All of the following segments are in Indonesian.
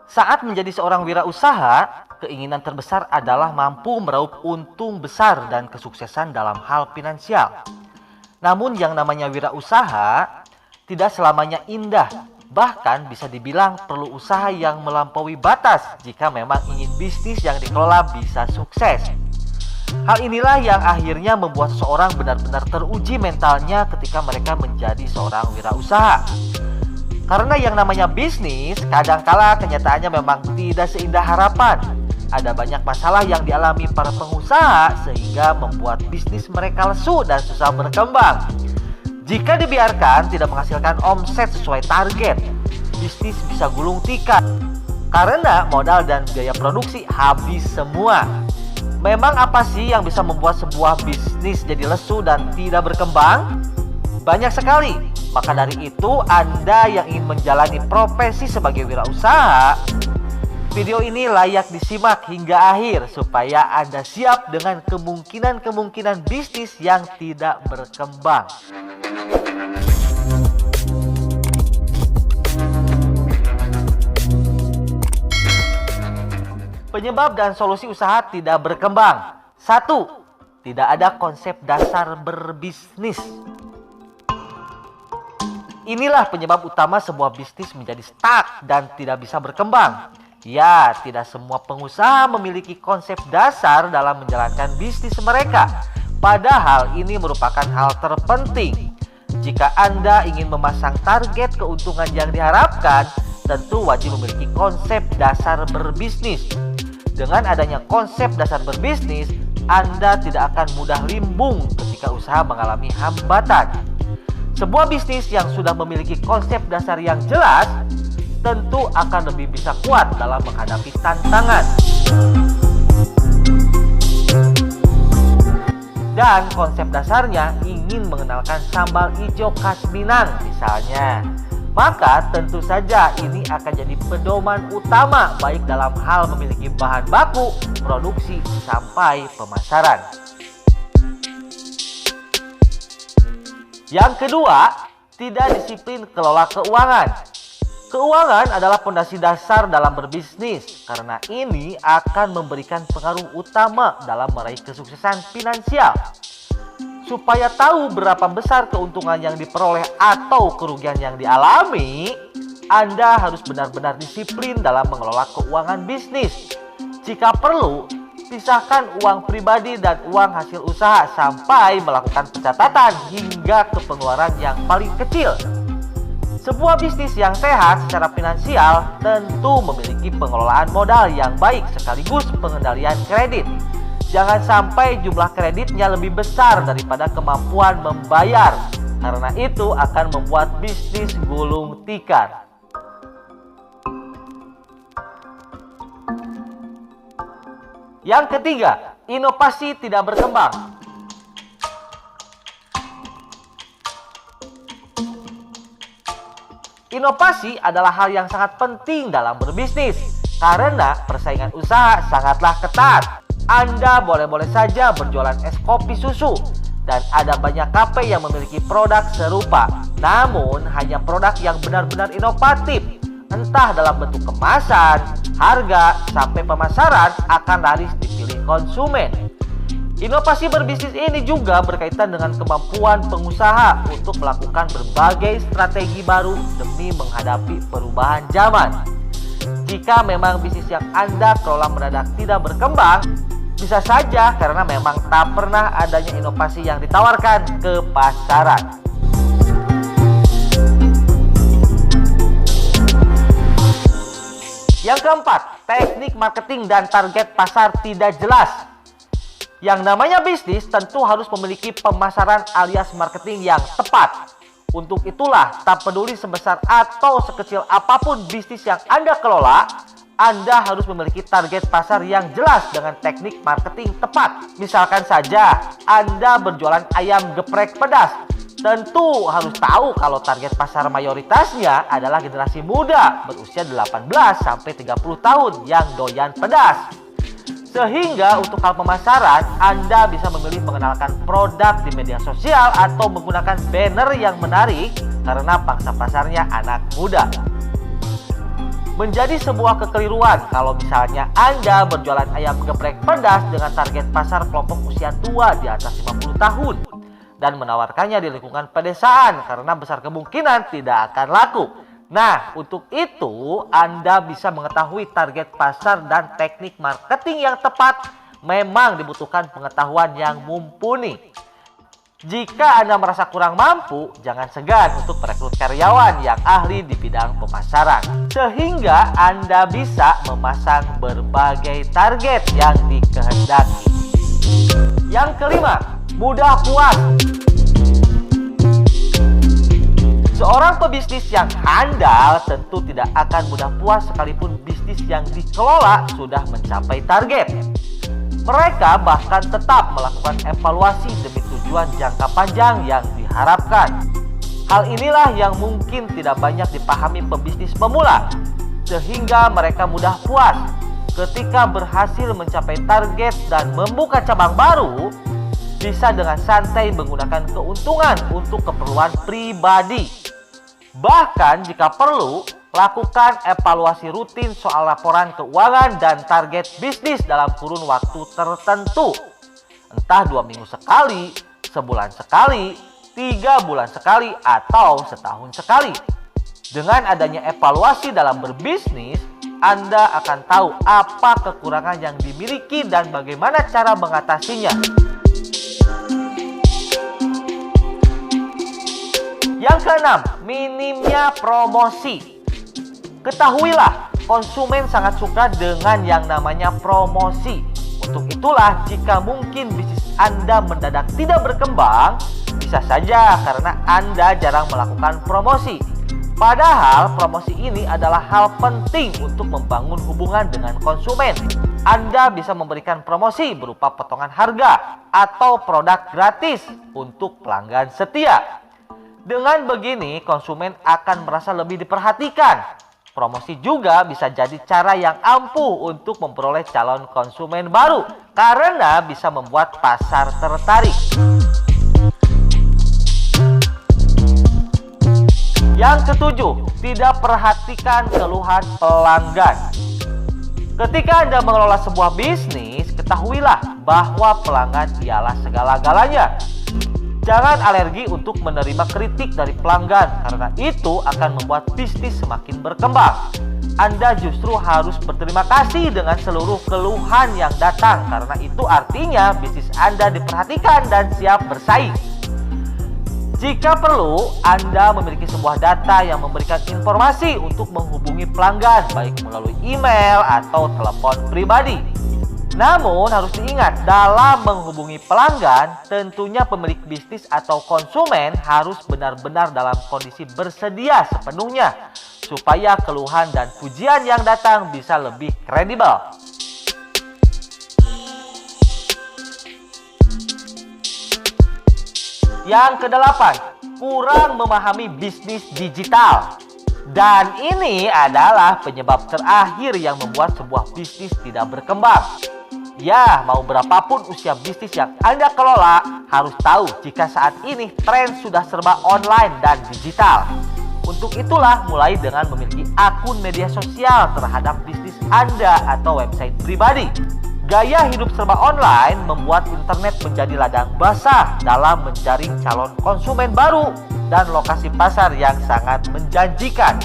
Saat menjadi seorang wirausaha, keinginan terbesar adalah mampu meraup untung besar dan kesuksesan dalam hal finansial. Namun yang namanya wirausaha tidak selamanya indah. Bahkan bisa dibilang perlu usaha yang melampaui batas jika memang ingin bisnis yang dikelola bisa sukses. Hal inilah yang akhirnya membuat seseorang benar-benar teruji mentalnya ketika mereka menjadi seorang wirausaha. Karena yang namanya bisnis, kadangkala kenyataannya memang tidak seindah harapan. Ada banyak masalah yang dialami para pengusaha sehingga membuat bisnis mereka lesu dan susah berkembang. Jika dibiarkan tidak menghasilkan omset sesuai target, bisnis bisa gulung tikar karena modal dan biaya produksi habis semua. Memang apa sih yang bisa membuat sebuah bisnis jadi lesu dan tidak berkembang? Banyak sekali. Maka dari itu, Anda yang ingin menjalani profesi sebagai wirausaha, video ini layak disimak hingga akhir supaya Anda siap dengan kemungkinan-kemungkinan bisnis yang tidak berkembang. Penyebab dan solusi usaha tidak berkembang. 1. Tidak ada konsep dasar berbisnis. Inilah penyebab utama sebuah bisnis menjadi stuck dan tidak bisa berkembang. Ya, tidak semua pengusaha memiliki konsep dasar dalam menjalankan bisnis mereka. Padahal ini merupakan hal terpenting. Jika Anda ingin memasang target keuntungan yang diharapkan, tentu wajib memiliki konsep dasar berbisnis. Dengan adanya konsep dasar berbisnis, Anda tidak akan mudah limbung ketika usaha mengalami hambatan. Sebuah bisnis yang sudah memiliki konsep dasar yang jelas tentu akan lebih bisa kuat dalam menghadapi tantangan. Dan konsep dasarnya ingin mengenalkan sambal hijau khas Minang misalnya. Maka tentu saja ini akan jadi pedoman utama baik dalam hal memiliki bahan baku, produksi, sampai pemasaran. Yang kedua, tidak disiplin kelola keuangan. Keuangan adalah fondasi dasar dalam berbisnis karena ini akan memberikan pengaruh utama dalam meraih kesuksesan finansial. Supaya tahu berapa besar keuntungan yang diperoleh atau kerugian yang dialami, Anda harus benar-benar disiplin dalam mengelola keuangan bisnis. Jika perlu, pisahkan uang pribadi dan uang hasil usaha sampai melakukan pencatatan hingga ke pengeluaran yang paling kecil. Sebuah bisnis yang sehat secara finansial tentu memiliki pengelolaan modal yang baik sekaligus pengendalian kredit. Jangan sampai jumlah kreditnya lebih besar daripada kemampuan membayar, karena itu akan membuat bisnis gulung tikar. Yang ketiga, inovasi tidak berkembang. Inovasi adalah hal yang sangat penting dalam berbisnis karena persaingan usaha sangatlah ketat. Anda boleh-boleh saja berjualan es kopi susu dan ada banyak kafe yang memiliki produk serupa. Namun hanya produk yang benar-benar inovatif, entah dalam bentuk kemasan, harga, sampai pemasaran akan laris dipilih konsumen. Inovasi berbisnis ini juga berkaitan dengan kemampuan pengusaha untuk melakukan berbagai strategi baru demi menghadapi perubahan zaman. Jika memang bisnis yang Anda kelola mendadak tidak berkembang, bisa saja karena memang tak pernah adanya inovasi yang ditawarkan ke pasaran. Yang keempat, teknik marketing dan target pasar tidak jelas. Yang namanya bisnis tentu harus memiliki pemasaran alias marketing yang tepat. Untuk itulah, tak peduli sebesar atau sekecil apapun bisnis yang Anda kelola, Anda harus memiliki target pasar yang jelas dengan teknik marketing tepat. Misalkan saja, Anda berjualan ayam geprek pedas. Tentu harus tahu kalau target pasar mayoritasnya adalah generasi muda berusia 18-30 tahun yang doyan pedas. Sehingga untuk hal pemasaran, Anda bisa memilih mengenalkan produk di media sosial atau menggunakan banner yang menarik karena pangsa pasarnya anak muda. Menjadi sebuah kekeliruan kalau misalnya Anda berjualan ayam geprek pedas dengan target pasar kelompok usia tua di atas 50 tahun dan menawarkannya di lingkungan pedesaan karena besar kemungkinan tidak akan laku. Nah, untuk itu Anda bisa mengetahui target pasar dan teknik marketing yang tepat. Memang dibutuhkan pengetahuan yang mumpuni. Jika Anda merasa kurang mampu, jangan segan untuk merekrut karyawan yang ahli di bidang pemasaran. Sehingga Anda bisa memasang berbagai target yang dikehendaki. Yang kelima, mudah puas. Seorang pebisnis yang handal tentu tidak akan mudah puas sekalipun bisnis yang dikelola sudah mencapai target. Mereka bahkan tetap melakukan evaluasi demi tujuan jangka panjang yang diharapkan. Hal inilah yang mungkin tidak banyak dipahami pebisnis pemula, sehingga mereka mudah puas ketika berhasil mencapai target dan membuka cabang baru, bisa dengan santai menggunakan keuntungan untuk keperluan pribadi. Bahkan jika perlu, lakukan evaluasi rutin soal laporan keuangan dan target bisnis dalam kurun waktu tertentu. Entah 2 minggu sekali, sebulan sekali, 3 bulan sekali, atau setahun sekali. Dengan adanya evaluasi dalam berbisnis, Anda akan tahu apa kekurangan yang dimiliki dan bagaimana cara mengatasinya. Yang keenam, minimnya promosi. Ketahuilah, konsumen sangat suka dengan yang namanya promosi. Untuk itulah, jika mungkin bisnis Anda mendadak tidak berkembang, bisa saja karena Anda jarang melakukan promosi. Padahal promosi ini adalah hal penting untuk membangun hubungan dengan konsumen. Anda bisa memberikan promosi berupa potongan harga atau produk gratis untuk pelanggan setia. Dengan begini, konsumen akan merasa lebih diperhatikan. Promosi juga bisa jadi cara yang ampuh untuk memperoleh calon konsumen baru karena bisa membuat pasar tertarik. Yang ketujuh, tidak perhatikan keluhan pelanggan. Ketika Anda mengelola sebuah bisnis, ketahuilah bahwa pelanggan ialah segala-galanya. Jangan alergi untuk menerima kritik dari pelanggan karena itu akan membuat bisnis semakin berkembang. Anda justru harus berterima kasih dengan seluruh keluhan yang datang karena itu artinya bisnis Anda diperhatikan dan siap bersaing. Jika perlu, Anda memiliki sebuah data yang memberikan informasi untuk menghubungi pelanggan baik melalui email atau telepon pribadi. Namun harus diingat, dalam menghubungi pelanggan, tentunya pemilik bisnis atau konsumen harus benar-benar dalam kondisi bersedia sepenuhnya, supaya keluhan dan pujian yang datang bisa lebih kredibel. Yang kedelapan, kurang memahami bisnis digital. Dan ini adalah penyebab terakhir yang membuat sebuah bisnis tidak berkembang. Ya, mau berapapun usia bisnis yang Anda kelola, harus tahu jika saat ini tren sudah serba online dan digital. Untuk itulah, mulai dengan memiliki akun media sosial terhadap bisnis Anda atau website pribadi. Gaya hidup serba online membuat internet menjadi ladang basah dalam menjaring calon konsumen baru dan lokasi pasar yang sangat menjanjikan.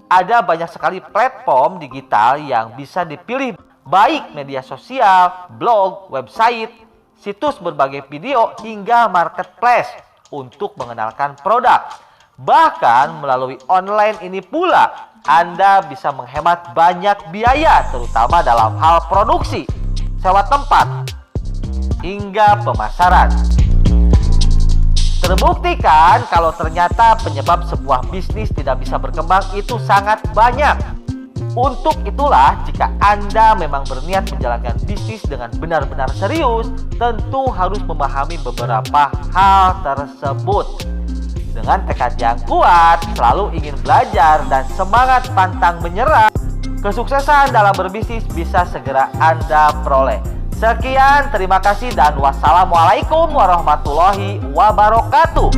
Ada banyak sekali platform digital yang bisa dipilih, baik media sosial, blog, website, situs berbagai video, hingga marketplace untuk mengenalkan produk. Bahkan melalui online ini pula, Anda bisa menghemat banyak biaya, terutama dalam hal produksi, sewa tempat, hingga pemasaran. Terbuktikan kalau ternyata penyebab sebuah bisnis tidak bisa berkembang itu sangat banyak. Untuk itulah, jika Anda memang berniat menjalankan bisnis dengan benar-benar serius, tentu harus memahami beberapa hal tersebut. Dengan tekad yang kuat, selalu ingin belajar, dan semangat pantang menyerah, kesuksesan dalam berbisnis bisa segera Anda peroleh. Sekian, terima kasih, dan wassalamualaikum warahmatullahi wabarakatuh.